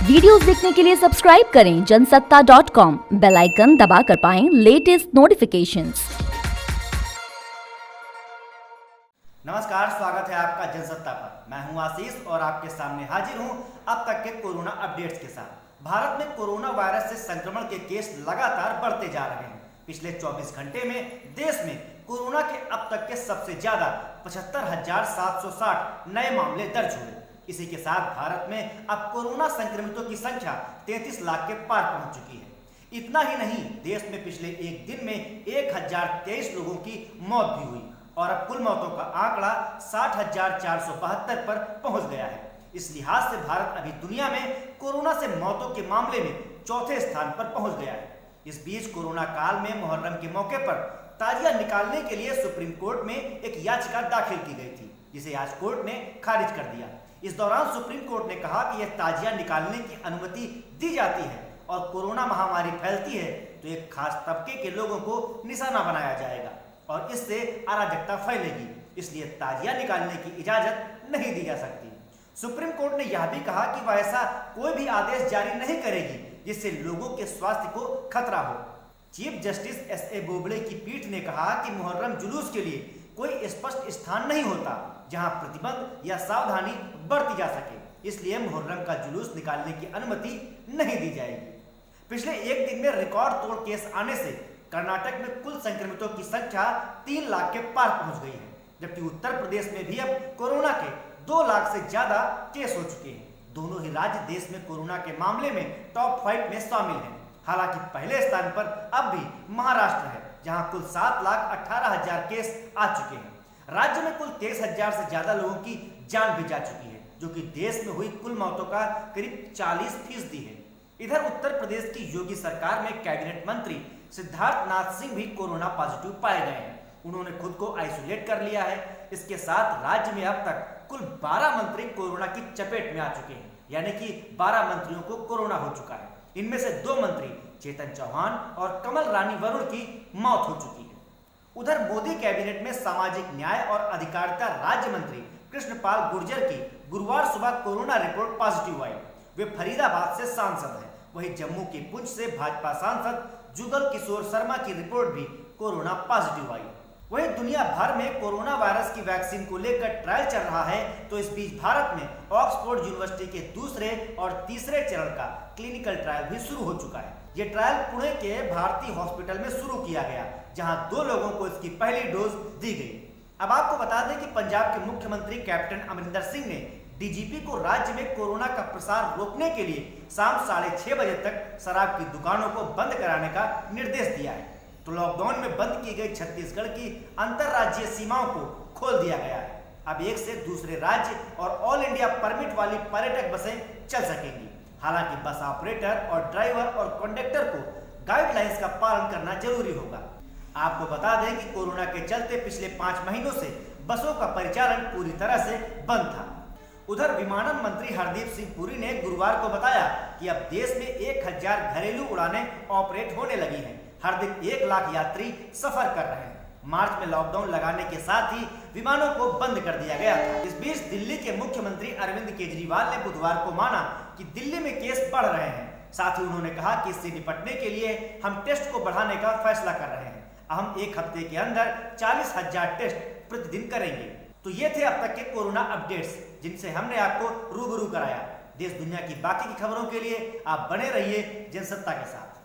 Videos देखने के लिए सब्सक्राइब करें जनसत्ता.com, बेल आइकन दबाकर पाएं लेटेस्ट नोटिफिकेशंस। नमस्कार, स्वागत है आपका जनसत्ता पर। मैं हूं आशीष और आपके सामने हाजिर हूं अब तक के कोरोना अपडेट्स के साथ। भारत में कोरोना वायरस से संक्रमण के केस लगातार बढ़ते जा रहे हैं। पिछले 24 घंटे में देश में कोरोना के अब तक के सबसे ज्यादा 75,760 नए मामले दर्ज हुए। इसी के साथ भारत में अब कोरोना संक्रमितों की संख्या 33 लाख के पार पहुंच चुकी है। इतना ही नहीं, देश में पिछले एक दिन में 1023 लोगों की मौत भी हुई और अब कुल मौतों का आंकड़ा 60,472 पर पहुंच गया है। इस लिहाज से भारत अभी दुनिया में कोरोना से मौतों के मामले में चौथे स्थान पर पहुंच गया है। इस बीच कोरोना काल में मुहर्रम के मौके पर ताजिया निकालने के लिए सुप्रीम कोर्ट में एक याचिका दाखिल की गई थी, जिसे आज कोर्ट ने खारिज कर दिया। इस दौरान सुप्रीम कोर्ट ने कहा कि यह ताजिया निकालने की अनुमति दी जाती है और कोरोना महामारी फैलती है तो एक खास तबके के लोगों को निशाना बनाया जाएगा और इससे अराजकता फैलेगी, इसलिए ताजिया निकालने की इजाजत नहीं दी जा सकती। सुप्रीम कोर्ट ने यह भी कहा कि वह ऐसा कोई भी आदेश जारी नहीं करेगी जिससे लोगों के स्वास्थ्य को खतरा हो। Chief justice एस.ए. बोबड़े की पीठ ने कहा कि मुहर्रम जुलूस के लिए कोई स्पष्ट स्थान नहीं होता जहां प्रतिबंध या सावधानी बरती जा सके, इसलिए मुहर्रम का जुलूस निकालने की अनुमति नहीं दी जाएगी। पिछले एक दिन में रिकॉर्ड तोड़ केस आने से कर्नाटक में कुल संक्रमितों की संख्या 3 लाख के पार पहुंच गई है, जबकि उत्तर प्रदेश में भी अब कोरोना के 2 लाख से ज्यादा केस हो चुके हैं। दोनों ही राज्य देश में कोरोना के मामले में टॉप 5 में शामिल हैं। हालांकि पहले स्थान पर अब भी महाराष्ट्र है, जहां कुल 7,18,000 केस आ चुके हैं। राज्य में कुल 23,000 से ज्यादा लोगों की जान भी जा चुकी है, जो कि देश में हुई कुल मौतों का करीब 40% है। इधर उत्तर प्रदेश की योगी सरकार में कैबिनेट मंत्री सिद्धार्थ नाथ सिंह भी कोरोना पॉजिटिव पाए गए हैं। उन्होंने खुद को आइसोलेट कर लिया है। इसके साथ राज्य में अब तक कुल 12 मंत्री कोरोना की चपेट में आ चुके हैं, यानी कि 12 मंत्रियों को कोरोना हो चुका है। इनमें से 2 मंत्री चेतन चौहान और कमल रानी वरुण की मौत हो चुकी है। उधर मोदी कैबिनेट में सामाजिक न्याय और अधिकारिता राज्य मंत्री कृष्णपाल गुर्जर की गुरुवार सुबह कोरोना रिपोर्ट पॉजिटिव आई। वे फरीदाबाद से सांसद हैं। वहीं जम्मू के पुंछ से भाजपा सांसद जुगल किशोर शर्मा की रिपोर्ट भी कोरोना पॉजिटिव आई। वहीं दुनिया भर में कोरोना वायरस की वैक्सीन को लेकर ट्रायल चल रहा है, तो इस बीच भारत में ऑक्सफोर्ड यूनिवर्सिटी के दूसरे और तीसरे चरण का क्लिनिकल ट्रायल भी शुरू हो चुका है। ये ट्रायल पुणे के भारती हॉस्पिटल में शुरू किया गया, जहां 2 लोगों को इसकी पहली डोज दी गई। अब आपको बता दें कि पंजाब के मुख्यमंत्री कैप्टन अमरिंदर सिंह ने डीजीपी को राज्य में कोरोना का प्रसार रोकने के लिए शाम 6:30 बजे तक शराब की दुकानों को बंद कराने का निर्देश दिया है। तो लॉकडाउन में बंद की गई छत्तीसगढ़ की अंतरराज्यीय सीमाओं को खोल दिया गया है। अब एक से दूसरे राज्य और ऑल इंडिया परमिट वाली पर्यटक बसें चल सकेंगी। हालांकि बस ऑपरेटर और ड्राइवर और कंडक्टर को गाइडलाइंस का पालन करना जरूरी होगा। आपको बता दें कि कोरोना के चलते पिछले 5 महीनों से बसों का परिचालन पूरी तरह से बंद था। उधर विमानन मंत्री हरदीप सिंह पुरी ने गुरुवार को बताया कि अब देश में 1,000 घरेलू उड़ानें ऑपरेट होने लगी हैं। हर दिन 1 लाख यात्री सफर कर रहे हैं। मार्च में लॉकडाउन लगाने के साथ ही विमानों को बंद कर दिया गया था। इस बीच दिल्ली के मुख्यमंत्री अरविंद केजरीवाल ने बुधवार को माना कि दिल्ली में केस बढ़ रहे हैं। साथ ही उन्होंने कहा कि इससे निपटने के लिए हम टेस्ट को बढ़ाने का फैसला कर रहे हैं। हम 1 हफ्ते के अंदर 40,000 टेस्ट प्रतिदिन करेंगे। तो ये थे अब तक के कोरोना अपडेट्स, जिनसे हमने आपको रूबरू कराया। देश दुनिया की बाकी की खबरों के लिए आप बने रहिए जनसत्ता के साथ।